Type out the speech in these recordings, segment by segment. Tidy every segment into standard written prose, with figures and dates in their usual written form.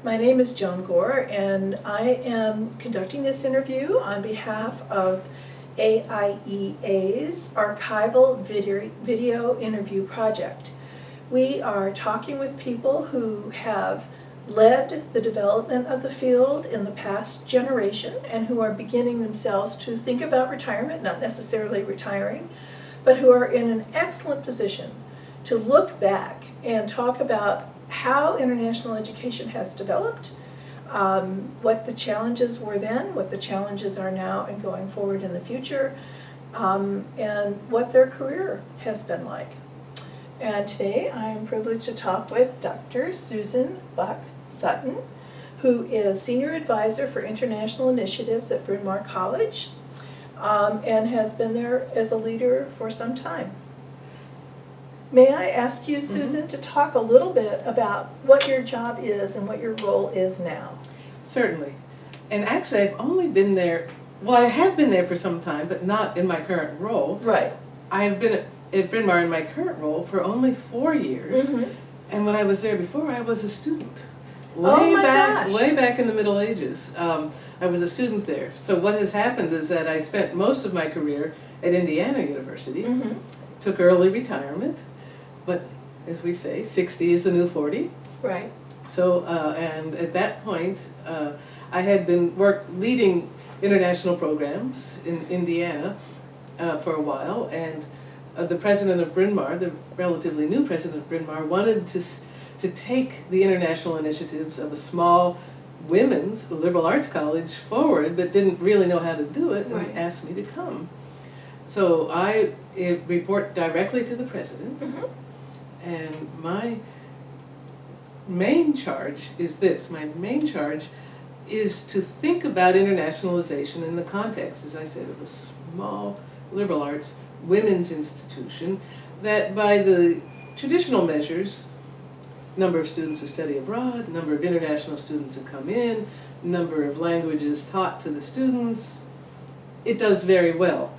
My name is Joan Gore, and I am conducting this interview on behalf of AIEA's Archival Video Interview Project. We are talking with people who have led the development of the field in the past generation and who are beginning themselves to think about retirement, not necessarily retiring, but who are in an excellent position to look back and talk about how international education has developed, what the challenges were then, what the challenges are now and going forward in the future, and what their career has been like. And today I am privileged to talk with Dr. Susan Buck Sutton, who is Senior Advisor for International Initiatives at Bryn Mawr College, and has been there as a leader for some time. May I ask you, Susan, to talk a little bit about what your job is and what your role is now? Certainly. And actually, I've only been there, well, I have been there for some time, but not in my current role. Right. I've been at Bryn Mawr in my current role for only 4 years. And when I was there before, I was a student. Way back in the Middle Ages. I was a student there. So what has happened is that I spent most of my career at Indiana University, took early retirement, but as we say, 60 is the new 40. Right. So, and at that point, I had been leading international programs in Indiana for a while, and the president of Bryn Mawr, the relatively new president of Bryn Mawr, wanted to take the international initiatives of a small women's liberal arts college forward, but didn't really know how to do it, and asked me to come. So I report directly to the president, and my main charge is this. My main charge is to think about internationalization in the context, as I said, of a small liberal arts women's institution that by the traditional measures, number of students who study abroad, number of international students who come in, number of languages taught to the students, it does very well,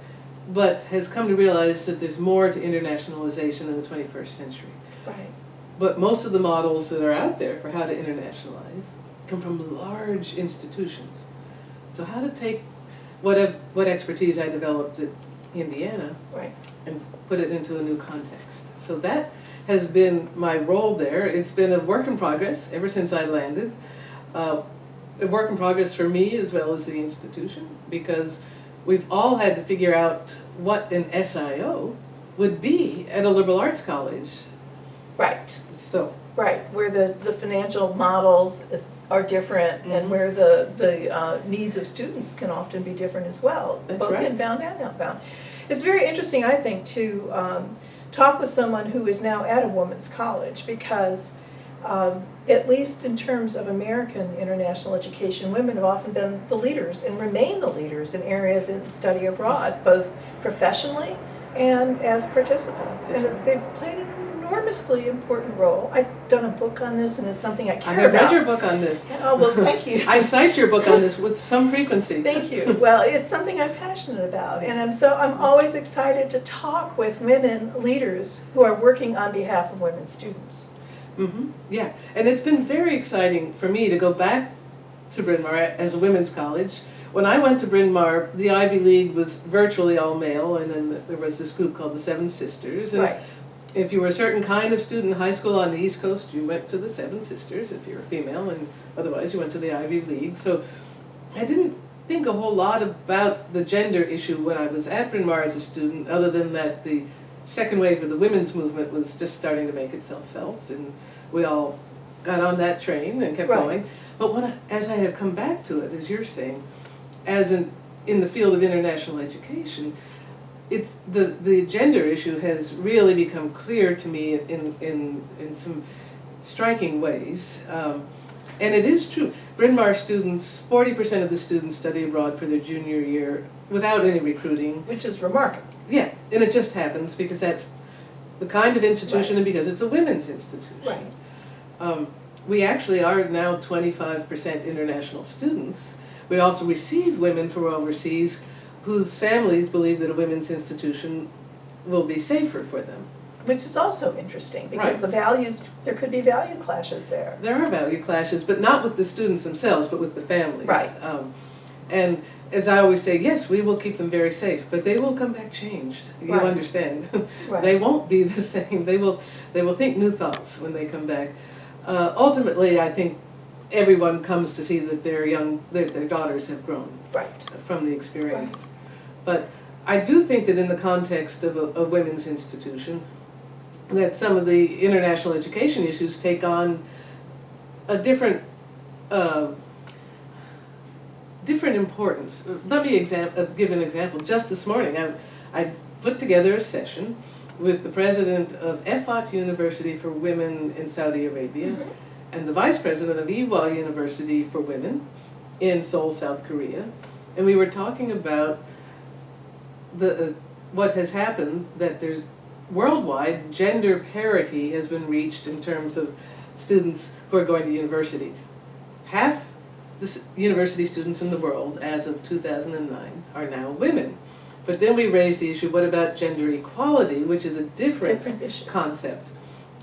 but has come to realize that there's more to internationalization in the 21st century. Right. But most of the models that are out there for how to internationalize come from large institutions. So how to take what expertise I developed at Indiana and put it into a new context. So that has been my role there. It's been a work in progress ever since I landed. A work in progress for me as well as the institution, because we've all had to figure out what an SIO would be at a liberal arts college. Right. So. Right, where the financial models are different and where the needs of students can often be different as well, both inbound and outbound. It's very interesting, I think, to talk with someone who is now at a women's college, because at least in terms of American international education, women have often been the leaders and remain the leaders in areas in study abroad, both professionally and as participants. And they've played an enormously important role. I've done a book on this, and it's something I care about. I have read your book on this. Oh, well, thank you. I cite your book on this with some frequency. Thank you. Well, it's something I'm passionate about, and I'm always excited to talk with women leaders who are working on behalf of women students. Yeah, and it's been very exciting for me to go back to Bryn Mawr as a women's college. When I went to Bryn Mawr, the Ivy League was virtually all male, and then there was this group called the Seven Sisters. And if you were a certain kind of student in high school on the East Coast, you went to the Seven Sisters if you were female, and otherwise you went to the Ivy League. So I didn't think a whole lot about the gender issue when I was at Bryn Mawr as a student, other than that the second wave of the women's movement was just starting to make itself felt, and we all got on that train and kept going. But as I have come back to it, as you're saying, as in the field of international education, it's the gender issue has really become clear to me in some striking ways. And it is true. Bryn Mawr students, 40% of the students study abroad for their junior year without any recruiting. Which is remarkable. Yeah, and it just happens because that's the kind of institution and because it's a women's institution. Right. We actually are now 25% international students. We also receive women from overseas whose families believe that a women's institution will be safer for them. Which is also interesting, because Right. the values, there could be value clashes there. There are value clashes, but not with the students themselves, but with the families. Right. And as I always say, yes, we will keep them very safe, but they will come back changed. You Right. understand? Right. They won't be the same. They will think new thoughts when they come back. Ultimately, I think everyone comes to see that their daughters have grown Right. from the experience. But I do think that in the context of a women's institution, that some of the international education issues take on a different importance. Let me give an example. Just this morning, I put together a session with the president of EFAT University for Women in Saudi Arabia, and the vice president of IUPUI University for Women in Seoul, South Korea, and we were talking about what has happened, that there's worldwide gender parity has been reached in terms of students who are going to university. Half the university students in the world as of 2009 are now women. But then we raised the issue, what about gender equality, which is a different issue. concept.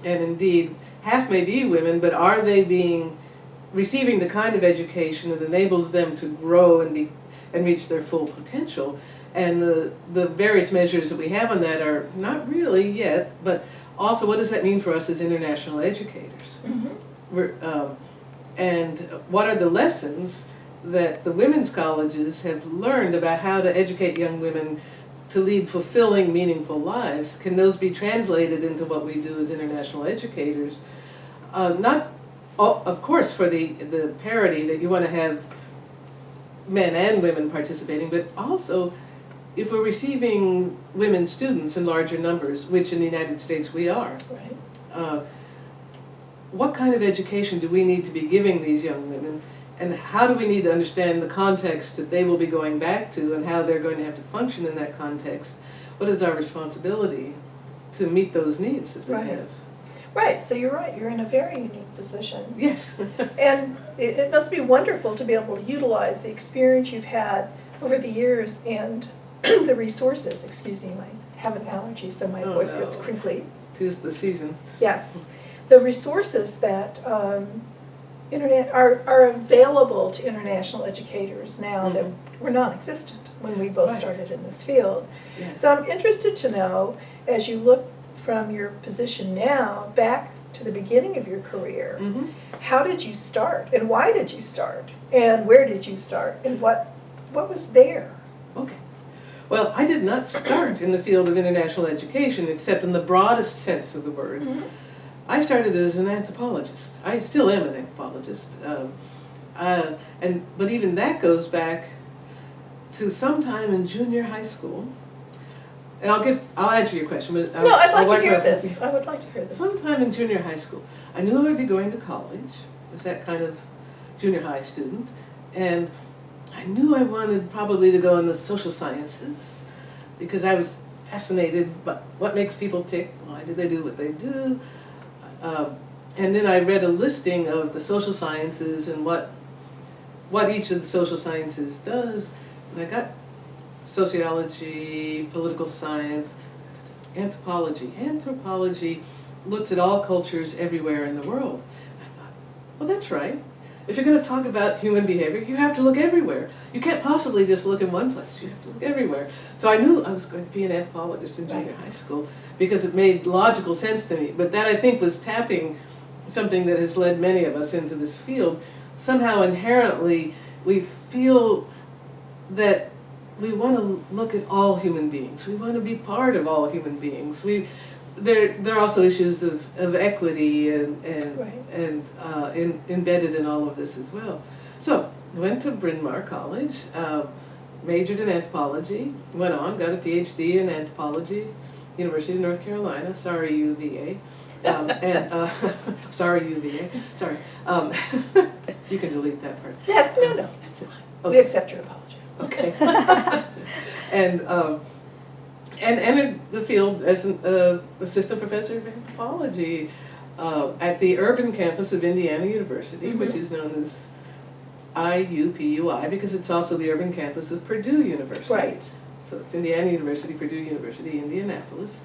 And indeed, half may be women, but are they receiving the kind of education that enables them to grow and reach their full potential? And the various measures that we have on that are not really yet, but also what does that mean for us as international educators? And what are the lessons that the women's colleges have learned about how to educate young women to lead fulfilling, meaningful lives? Can those be translated into what we do as international educators? Not, of course, for the parity that you want to have men and women participating, but also if we're receiving women students in larger numbers, which in the United States we are, Right. What kind of education do we need to be giving these young women, and how do we need to understand the context that they will be going back to and how they're going to have to function in that context? What is our responsibility to meet those needs that they Right. have? Right, so you're right, you're in a very unique position. Yes. And it must be wonderful to be able to utilize the experience you've had over the years and the resources. Excuse me, I have an allergy, so my voice gets crinkly. 'Tis the season. Yes, the resources that internet are available to international educators now that were non-existent when we both Right. started in this field. Yes. So I'm interested to know, as you look from your position now back to the beginning of your career, how did you start, and why did you start, and where did you start, and what was there? Okay. Well, I did not start in the field of international education, except in the broadest sense of the word. I started as an anthropologist. I still am an anthropologist. But even that goes back to sometime in junior high school. And I'll answer your question. But No, I'd I'll like to hear work this. I would like to hear this. Sometime in junior high school, I knew I would be going to college. I was that kind of junior high student. And I knew I wanted probably to go in the social sciences because I was fascinated by what makes people tick, why do they do what they do. And then I read a listing of the social sciences and what each of the social sciences does, and I got sociology, political science, anthropology. Anthropology looks at all cultures everywhere in the world. I thought, well, that's right. If you're going to talk about human behavior, you have to look everywhere. You can't possibly just look in one place. You have to look everywhere. So I knew I was going to be an anthropologist in junior high school because it made logical sense to me. But that, I think, was tapping something that has led many of us into this field. Somehow inherently we feel that we want to look at all human beings. We want to be part of all human beings. There are also issues of equity and embedded in all of this as well. So I went to Bryn Mawr College, majored in anthropology, went on, got a PhD in anthropology, University of North Carolina, sorry UVA. Sorry UVA, sorry. You can delete that part. No, that's fine. Okay. We accept your apology. Okay. and entered the field as an assistant professor of anthropology at the urban campus of Indiana University, which is known as IUPUI because it's also the urban campus of Purdue University. Right. So it's Indiana University, Purdue University, Indianapolis.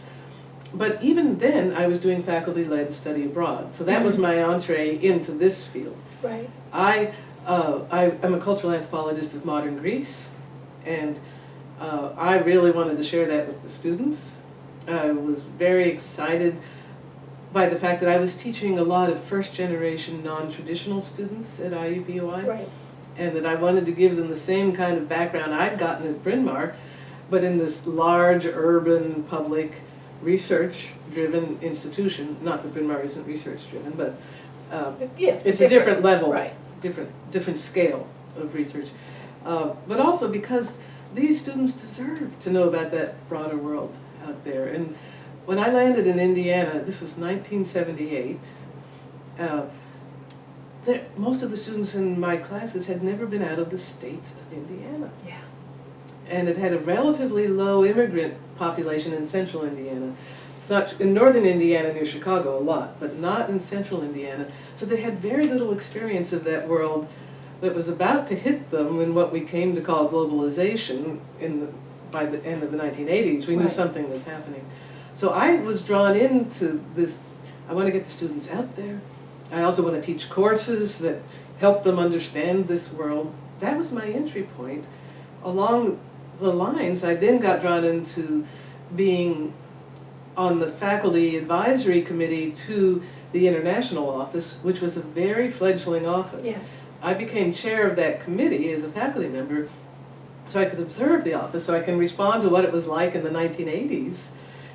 But even then, I was doing faculty-led study abroad, so that was my entree into this field. Right. I'm a cultural anthropologist of modern Greece, and I really wanted to share that with the students. I was very excited by the fact that I was teaching a lot of first-generation non-traditional students at IUPUI, Right. and that I wanted to give them the same kind of background I'd gotten at Bryn Mawr, but in this large, urban, public, research-driven institution. Not that Bryn Mawr isn't research-driven, but Yes, it's a different level, right. different scale of research. But also because these students deserve to know about that broader world out there. And when I landed in Indiana, this was 1978, most of the students in my classes had never been out of the state of Indiana. Yeah. And it had a relatively low immigrant population in central Indiana. It's not in northern Indiana near Chicago a lot, but not in central Indiana. So they had very little experience of that world that was about to hit them in what we came to call globalization by the end of the 1980s. We knew Right. something was happening. So I was drawn into this. I want to get the students out there. I also want to teach courses that help them understand this world. That was my entry point. Along the lines, I then got drawn into being on the faculty advisory committee to the international office, which was a very fledgling office. Yes. I became chair of that committee as a faculty member, so I could observe the office, so I can respond to what it was like in the 1980s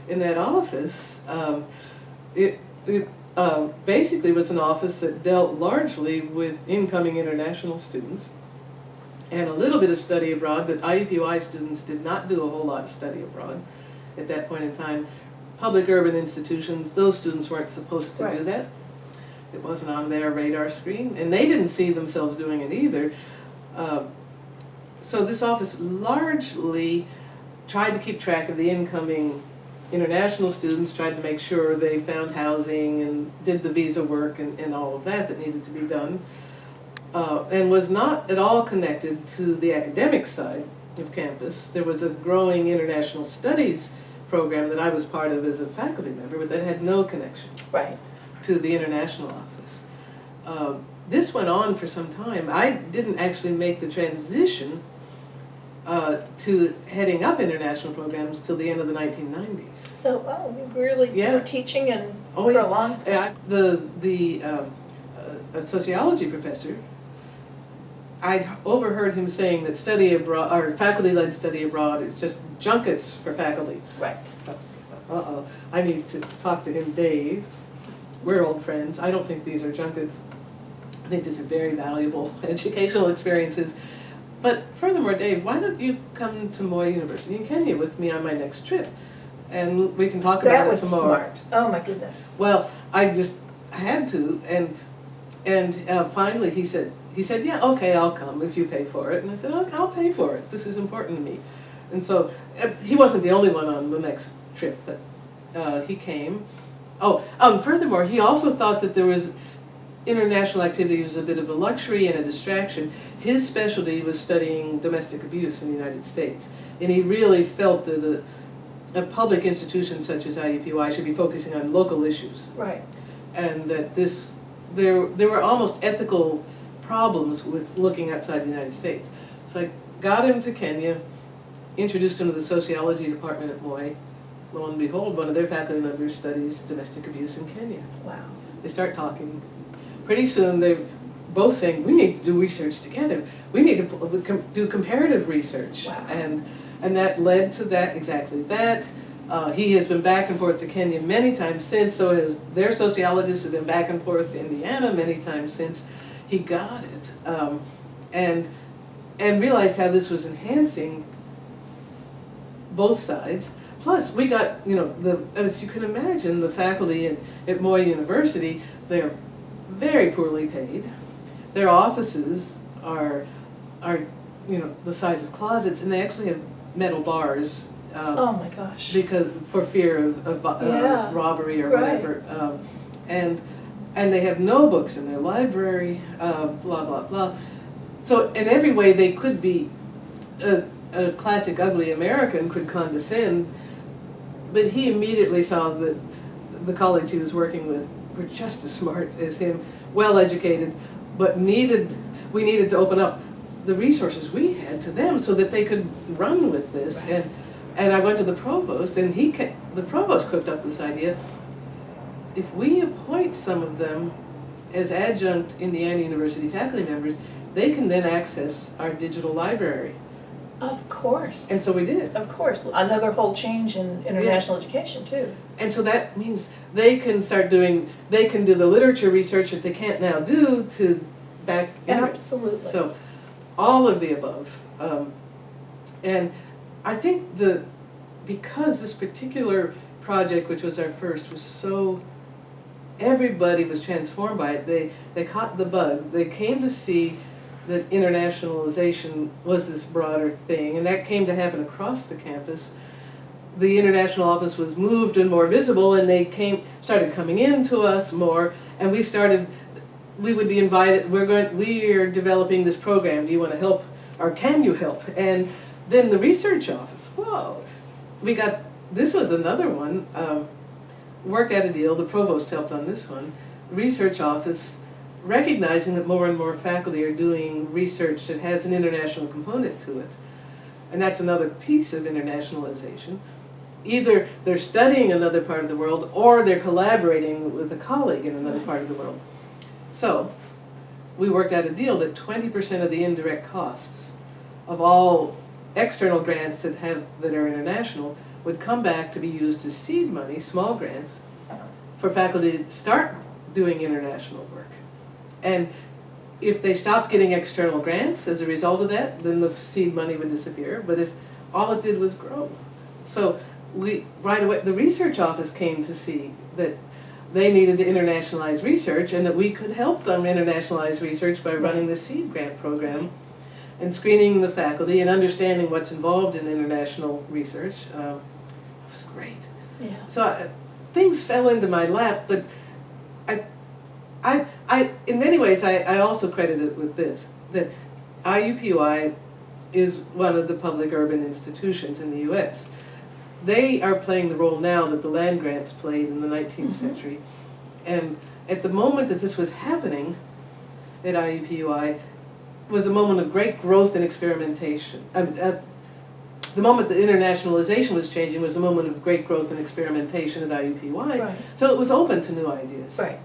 in that office. It basically was an office that dealt largely with incoming international students and a little bit of study abroad, but IUPUI students did not do a whole lot of study abroad at that point in time. Public urban institutions, those students weren't supposed to do Right. that. It wasn't on their radar screen, and they didn't see themselves doing it either. So this office largely tried to keep track of the incoming international students, tried to make sure they found housing and did the visa work and all of that needed to be done, and was not at all connected to the academic side of campus. There was a growing international studies program that I was part of as a faculty member, but that had no connection Right. to the international office. This went on for some time. I didn't actually make the transition to heading up international programs till the end of the 1990s. So, you really Yeah. were teaching and Oh, for yeah. a long time. A sociology professor, I'd overheard him saying that study abroad, or faculty-led study abroad, is just junkets for faculty. Right. So, I need to talk to him, Dave. We're old friends. I don't think these are junkets. I think these are very valuable educational experiences. But furthermore, Dave, why don't you come to Moi University in Kenya with me on my next trip? And we can talk about That it was some more. smart. Oh my goodness. Well, I just had to, and finally he said, yeah, okay, I'll come if you pay for it. And I said, okay, I'll pay for it. This is important to me. And so he wasn't the only one on the next trip, but he came. Furthermore, he also thought that there was international activity was a bit of a luxury and a distraction. His specialty was studying domestic abuse in the United States, and he really felt that a public institution such as IUPUI should be focusing on local issues, Right. and that there were almost ethical problems with looking outside the United States. So I got him to Kenya, introduced him to the sociology department at Moi. Lo and behold, one of their faculty members studies domestic abuse in Kenya. Wow. They start talking. Pretty soon they're both saying, we need to do research together. We need to do comparative research. Wow. And that led to that, exactly that. He has been back and forth to Kenya many times since, so their sociologists have been back and forth to Indiana many times since. He got it, and realized how this was enhancing both sides. Plus, we got, as you can imagine, the faculty at Moi University, they're very poorly paid. Their offices are the size of closets, and they actually have metal bars. Oh my gosh. Because for fear of Yeah. robbery or Right. whatever, and they have no books in their library, blah blah blah. So in every way they could be a classic ugly American could condescend. but he immediately saw that the colleagues he was working with were just as smart as him, well educated, but we needed to open up the resources we had to them so that they could run with this. Right. And I went to the provost, and the provost cooked up this idea. If we appoint some of them as adjunct Indiana University faculty members, they can then access our digital library. Of course. And so we did. Of course. Another whole change in international education, too. And so that means they can do the literature research that they can't now do to back integrate. Absolutely. So all of the above. And I think because this particular project, which was our first, was so, everybody was transformed by it. They caught the bug. They came to see that internationalization was this broader thing, and that came to happen across the campus. The international office was moved and more visible, and they started coming in to us more, and we would be invited, we are developing this program, do you want to help, or can you help? And then the research office, whoa, this was another one, worked out a deal, the provost helped on this one, research office, recognizing that more and more faculty are doing research that has an international component to it. And that's another piece of internationalization. Either they're studying another part of the world, or they're collaborating with a colleague in another part of the world. So we worked out a deal that 20% of the indirect costs of all external grants that are international would come back to be used as seed money, small grants, for faculty to start doing international work. And if they stopped getting external grants as a result of that, then the seed money would disappear. But if all it did was grow. So right away, the research office came to see that they needed to internationalize research, and that we could help them internationalize research by running the seed grant program and screening the faculty and understanding what's involved in international research. It was great. Yeah. So things fell into my lap, but in many ways, I also credit it with this, that IUPUI is one of the public urban institutions in the U.S. They are playing the role now that the land grants played in the 19th century. And at the moment that this was happening at IUPUI was a moment of great growth and experimentation. The moment that internationalization was changing was a moment of great growth and experimentation at IUPUI. Right. So it was open to new ideas. Right.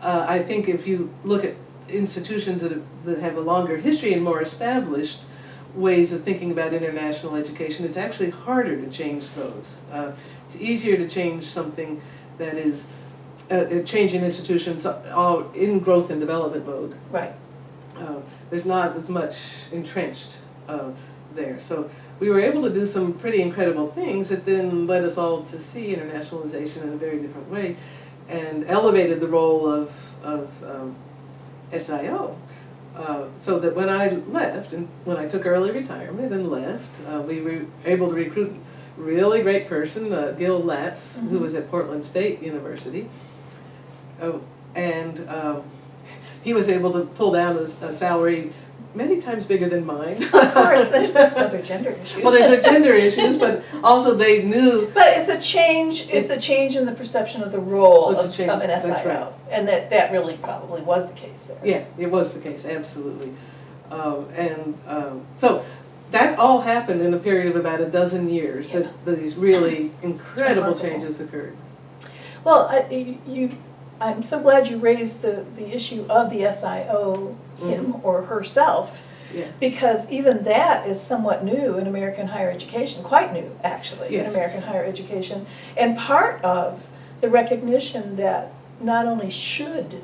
I think if you look at institutions that have a longer history and more established ways of thinking about international education, it's actually harder to change those. It's easier to change something that is changing institutions all in growth and development mode. Right. There's not as much entrenched there. So we were able to do some pretty incredible things that then led us all to see internationalization in a very different way, and elevated the role of SIO. So that when I left, and when I took early retirement and left, we were able to recruit a really great person, Gil Latz, who was at Portland State University. And he was able to pull down a salary many times bigger than mine. Of course, those are gender issues. Well, there's gender issues, but also they knew. But it's a change. It's a change in the perception of the role of an SIO, That's right. and that really probably was the case there. Yeah, it was the case, absolutely. So that all happened in a period of about a dozen years. Yeah. That these really incredible changes occurred. Well, I'm so glad you raised the issue of the SIO, him or herself, because even that is somewhat new in American higher education, quite new actually in American higher education, and part of the recognition that not only should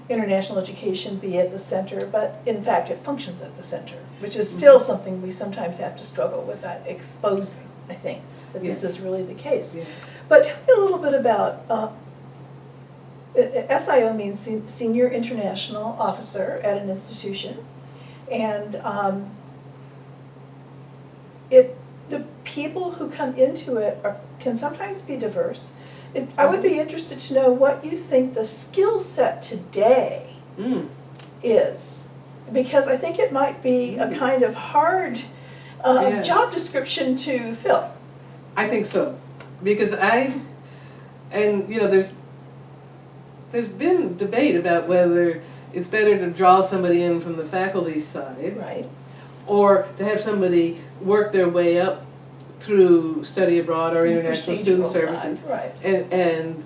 international education be at the center, but in fact it functions at the center, which is still something we sometimes have to struggle with, that exposing, I think, that this is really the case. Yeah. But tell me a little bit about SIO means Senior International Officer at an institution, and the people who come into it can sometimes be diverse. I would be interested to know what you think the skill set today is, because I think it might be a kind of hard job description to fill. I think so. because there's been debate about whether it's better to draw somebody in from the faculty side, Right. or to have somebody work their way up through study abroad or international student Procedural services, side, right. and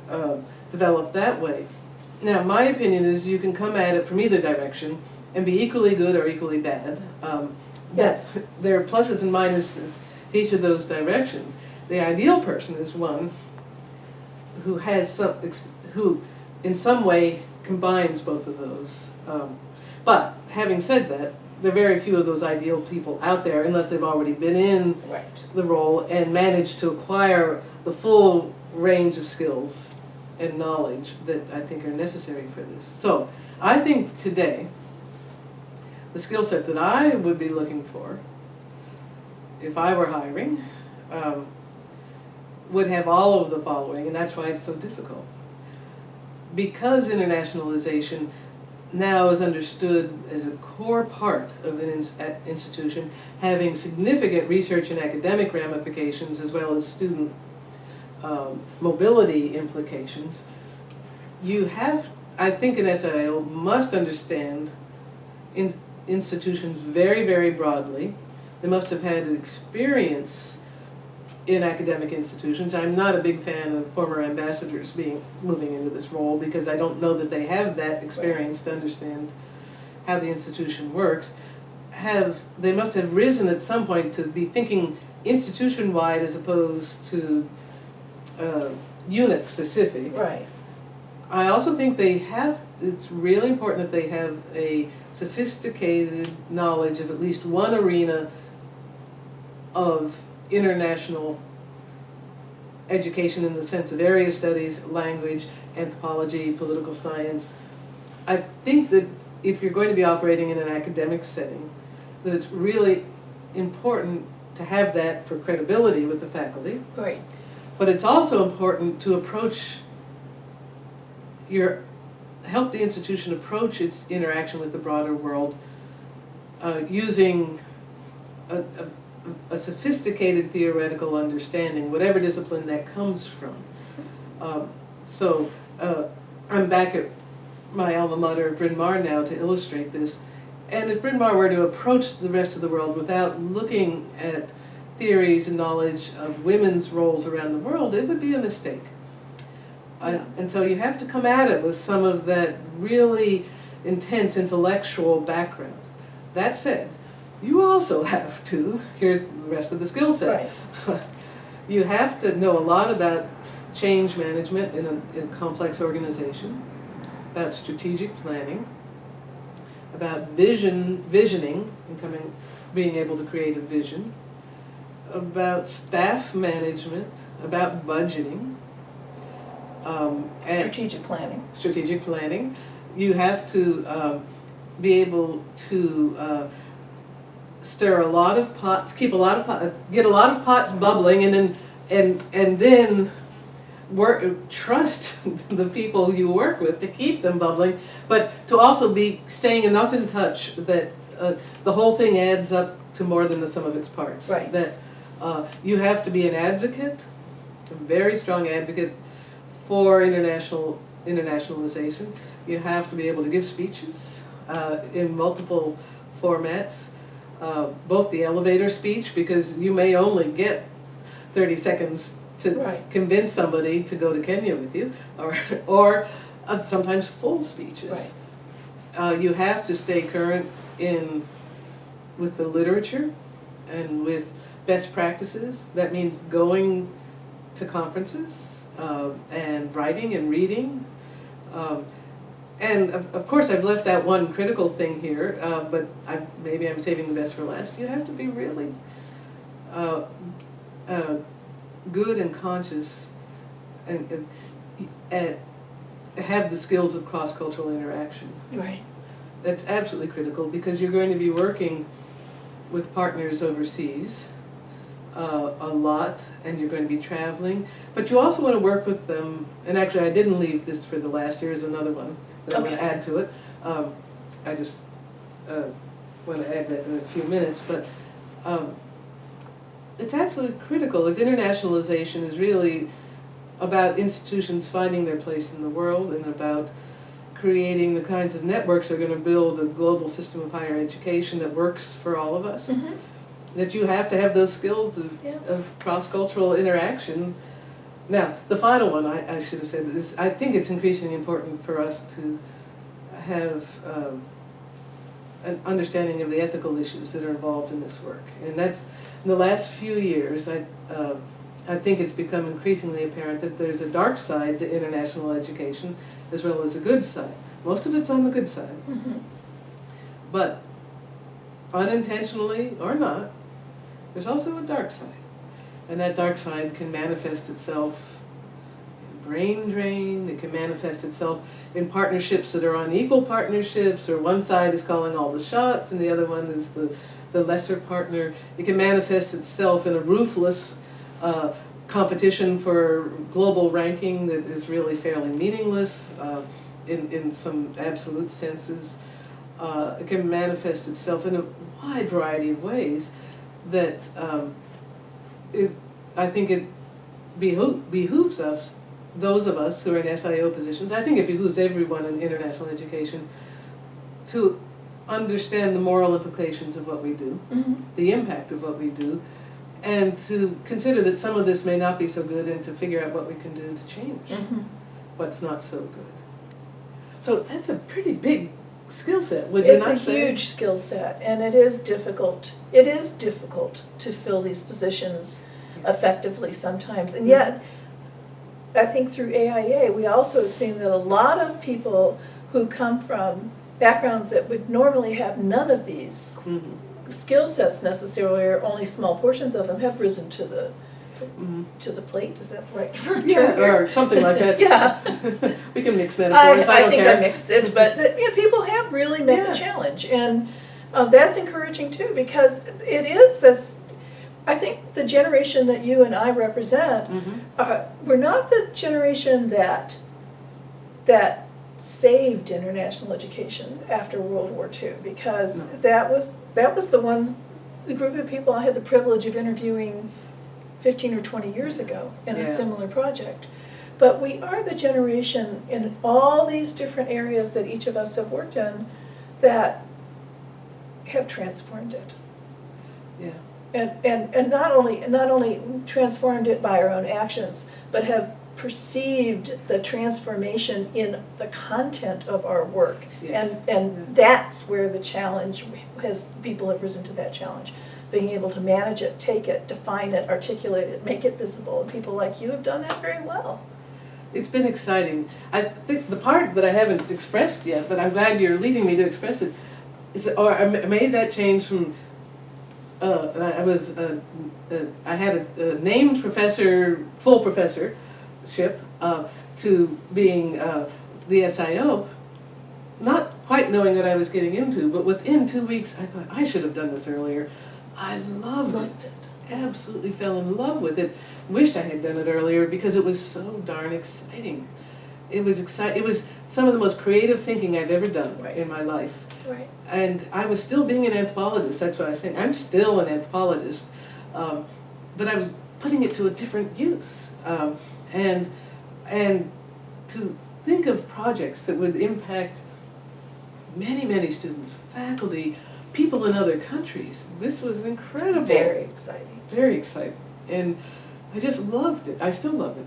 develop that way. Now, my opinion is you can come at it from either direction and be equally good or equally bad. Yes. There are pluses and minuses to each of those directions. The ideal person is one who has who in some way combines both of those. But having said that, there are very few of those ideal people out there unless they've already been in Right. the role and managed to acquire the full range of skills and knowledge that I think are necessary for this. So I think today, the skill set that I would be looking for, if I were hiring, would have all of the following, and that's why it's so difficult. Because internationalization now is understood as a core part of an institution, having significant research and academic ramifications as well as student mobility implications, I think an SIO must understand institutions very, very broadly. They must have had an experience in academic institutions. I'm not a big fan of former ambassadors moving into this role because I don't know that they have that experience to understand how the institution works. They must have risen at some point to be thinking institution-wide as opposed to unit-specific. Right. I also think it's really important that they have a sophisticated knowledge of at least one arena of international education in the sense of area studies, language, anthropology, political science. I think that if you're going to be operating in an academic setting, that it's really important to have that for credibility with the faculty. Right. But it's also important to help the institution approach its interaction with the broader world using a sophisticated theoretical understanding, whatever discipline that comes from. I'm back at my alma mater, Bryn Mawr, now to illustrate this. And if Bryn Mawr were to approach the rest of the world without looking at theories and knowledge of women's roles around the world, it would be a mistake. And so you have to come at it with some of that really intense intellectual background. That said, you also have to, here's the rest of the skill set. Right. You have to know a lot about change management in a complex organization, about strategic planning, about visioning, and being able to create a vision, about staff management, about budgeting, and strategic planning. You have to be able to stir a lot of pots, get a lot of pots bubbling, and then trust the people you work with to keep them bubbling, but to also be staying enough in touch that the whole thing adds up to more than the sum of its parts. Right. That you have to be an advocate, a very strong advocate for internationalization. You have to be able to give speeches in multiple formats, both the elevator speech, because you may only get 30 seconds to convince somebody to go to Kenya with you, or sometimes full speeches. Right. You have to stay current with the literature and with best practices. That means going to conferences and writing and reading. And of course I've left out one critical thing here, but maybe I'm saving the best for last. You have to be really good and conscious and have the skills of cross-cultural interaction. Right. That's absolutely critical because you're going to be working with partners overseas a lot, and you're going to be traveling, but you also want to work with them, and actually I didn't leave this for the last year, is another one that I'm going to add to it. I just want to add that in a few minutes, but it's absolutely critical. If internationalization is really about institutions finding their place in the world and about creating the kinds of networks that are going to build a global system of higher education that works for all of us, that you have to have those skills of cross-cultural interaction. Now, the final one I should have said is I think it's increasingly important for us to have an understanding of the ethical issues that are involved in this work. And that's, in the last few years, I think it's become increasingly apparent that there's a dark side to international education as well as a good side. Most of it's on the good side. But unintentionally or not, there's also a dark side. And that dark side can manifest itself in brain drain, it can manifest itself in partnerships that are unequal partnerships, or one side is calling all the shots and the other one is the lesser partner. It can manifest itself in a ruthless competition for global ranking that is really fairly meaningless in some absolute senses. It can manifest itself in a wide variety of ways that I think it behooves us, those of us who are in SIO positions, I think it behooves everyone in international education to understand the moral implications of what we do, the impact of what we do, and to consider that some of this may not be so good and to figure out what we can do to change what's not so good. So that's a pretty big skill set, would you not say? It's a huge skill set, and it is difficult. It is difficult to fill these positions effectively sometimes, and yet I think through AIEA we also have seen that a lot of people who come from backgrounds that would normally have none of these skill sets necessarily, or only small portions of them, have risen to the plate. Is that the right term? Yeah, or something like that. Yeah. We can mix metaphors. I think care. I mixed it, but people have really met the challenge, and that's encouraging too, because it is this. I think the generation that you and I represent, we're not the generation that saved international education after World War II, because that was the group of people I had the privilege of interviewing 15 or 20 years ago in a similar project. But we are the generation in all these different areas that each of us have worked in that have transformed it. Yeah. And not only transformed it by our own actions, but have perceived the transformation in the content of our work. And that's where the challenge has, people have risen to that challenge. Being able to manage it, take it, define it, articulate it, make it visible. And people like you have done that very well. It's been exciting. I think the part that I haven't expressed yet, but I'm glad you're leading me to express it, is, or I made that change from I had a named professor, full professorship, to being the SIO, not quite knowing what I was getting into, but within 2 weeks I thought, I should have done this earlier. I loved it. Absolutely fell in love with it. Wished I had done it earlier because it was so darn exciting. It was exciting. It was some of the most creative thinking I've ever done in my life. Right. And I was still being an anthropologist, that's what I was saying. I'm still an anthropologist, but I was putting it to a different use. And to think of projects that would impact many, many students, faculty, people in other countries. This was incredible. It's very exciting. Very exciting. And I just loved it. I still love it.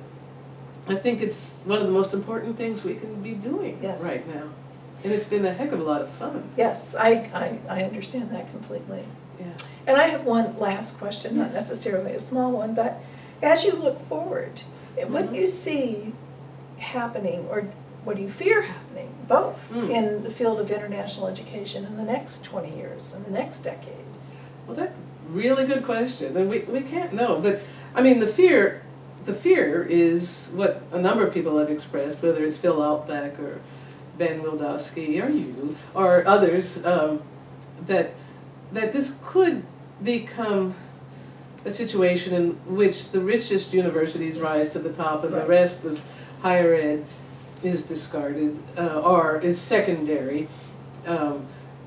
I think it's one of the most important things we can be doing right now. And it's been a heck of a lot of fun. Yes, I understand that completely. Yeah. And I have one last question, not necessarily a small one, but as you look forward, what do you see happening, or what do you fear happening, both in the field of international education in the next 20 years, in the next decade? Well, that's a really good question, and we can't know. But, I mean, the fear is what a number of people have expressed, whether it's Phil Altbeck or Ben Wildowski or you or others, that this could become a situation in which the richest universities rise to the top and the rest of higher ed is discarded or is secondary,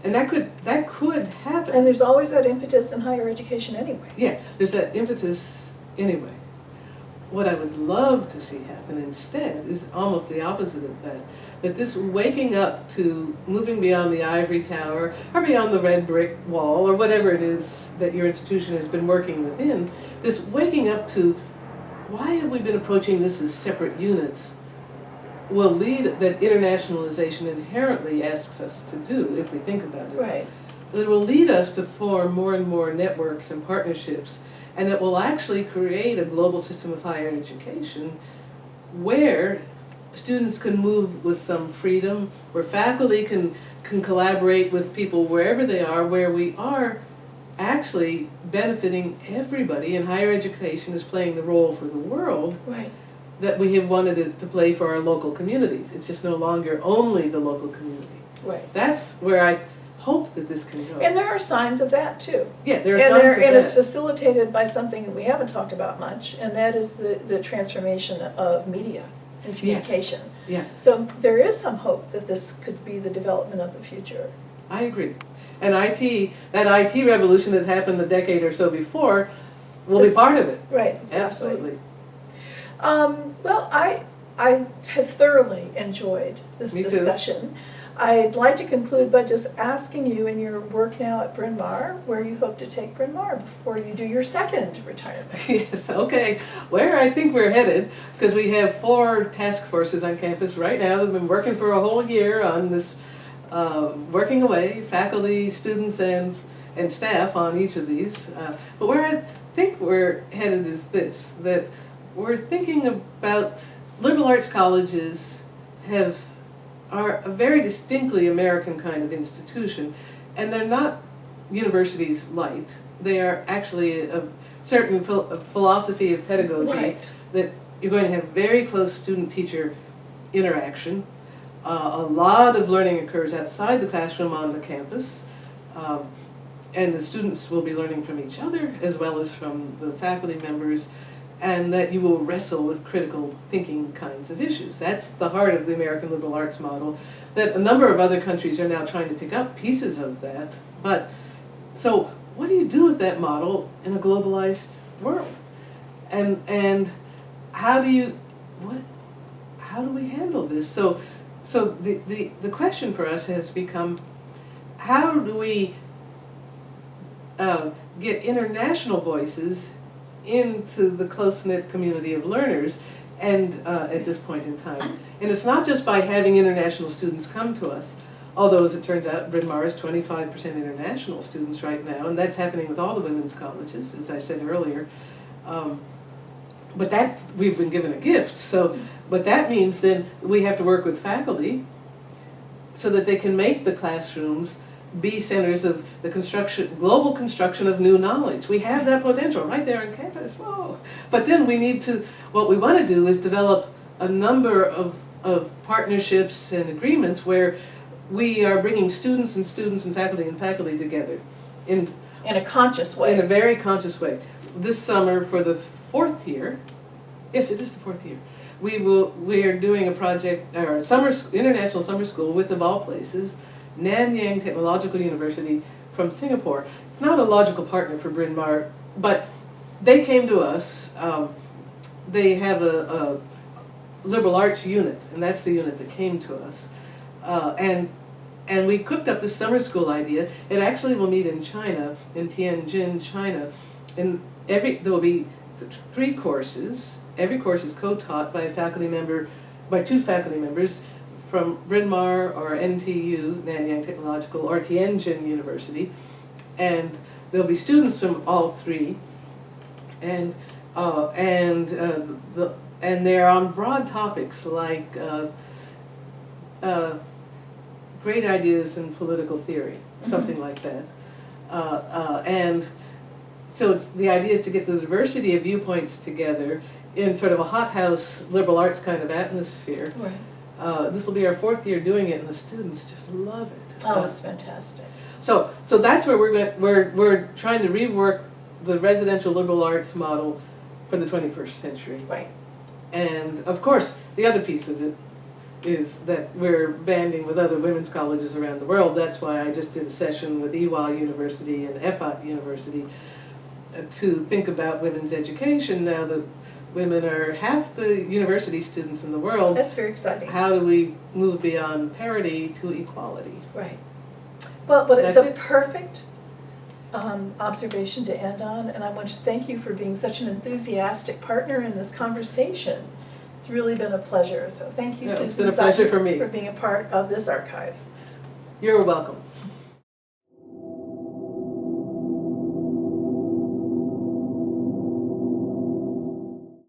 And that could happen. And there's always that impetus in higher education anyway. Yeah, there's that impetus anyway. What I would love to see happen instead is almost the opposite of that. That this waking up to moving beyond the ivory tower or beyond the red brick wall or whatever it is that your institution has been working within, this waking up to why have we been approaching this as separate units will lead, that internationalization inherently asks us to do if we think about it. Right. That will lead us to form more and more networks and partnerships, and that will actually create a global system of higher education where students can move with some freedom, where faculty can collaborate with people wherever they are, where we are actually benefiting everybody, and higher education is playing the role for the world Right. that we have wanted it to play for our local communities. It's just no longer only the local community. Right. That's where I hope that this can go. And there are signs of that too. Yeah, there are signs of And it's that. facilitated by something that we haven't talked about much, and that is the transformation of media and communication. Yeah, So there is some hope that this could be the development of the future. I agree. And that IT revolution that happened a decade or so before will be Just- part of it. Right, exactly. Absolutely. Well, I have thoroughly enjoyed this Me too. discussion. I'd like to conclude by just asking you, in your work now at Bryn Mawr, where you hope to take Bryn Mawr before you do your second retirement. Yes, okay. Where I think we're headed, because we have 4 task forces on campus right now that have been working for a whole year on this, working away, faculty, students, and staff on each of these. But where I think we're headed is this, that we're thinking about liberal arts colleges are a very distinctly American kind of institution, and they're not universities light. They are actually a certain philosophy of pedagogy, Right. that you're going to have very close student-teacher interaction. A lot of learning occurs outside the classroom on the campus, and the students will be learning from each other as well as from the faculty members, and that you will wrestle with critical thinking kinds of issues. That's the heart of the American liberal arts model, that a number of other countries are now trying to pick up pieces of that. But, so what do you do with that model in a globalized world? And how do we handle this? So the question for us has become, how do we get international voices into the close-knit community of learners, and at this point in time. And it's not just by having international students come to us, although as it turns out, Bryn Mawr is 25% international students right now, and that's happening with all the women's colleges, as I said earlier. But that, we've been given a gift, so, but that means then we have to work with faculty so that they can make the classrooms be centers of the global construction of new knowledge. We have that potential right there on campus, whoa. But then we need to, what we want to do is develop a number of partnerships and agreements where we are bringing students and faculty together in In a conscious way. in a very conscious way. This summer, for the 4th year, yes, it is the 4th year, we are doing a project, or international summer school with, of all places, Nanyang Technological University from Singapore. It's not a logical partner for Bryn Mawr, but they came to us. They have a liberal arts unit, and that's the unit that came to us. And we cooked up this summer school idea. It actually will meet in China, in Tianjin, China. And there will be 3 courses. Every course is co-taught by by 2 faculty members from Bryn Mawr or NTU, Nanyang Technological, or Tianjin University. And there'll be students from all 3. And they're on broad topics like great ideas in political theory, something like that. And so the idea is to get the diversity of viewpoints together in sort of a hothouse liberal arts kind of atmosphere. Right. This will be our 4th year doing it, and the students just love it. Oh, it's fantastic. So that's where we're trying to rework the residential liberal arts model for the 21st century. Right. And of course, the other piece of it is that we're banding with other women's colleges around the world. That's why I just did a session with AIUPUI University and FIUPUI University to think about women's education. Now that women are half the university students in the world, That's very exciting. how do we move beyond parity to equality? Right. Well, but it's That's a it. perfect observation to end on, and I want to thank you for being such an enthusiastic partner in this conversation. It's really been a pleasure, so thank you, Yeah, Susan it's been a pleasure Sutton, for me. for being a part of this archive. You're welcome.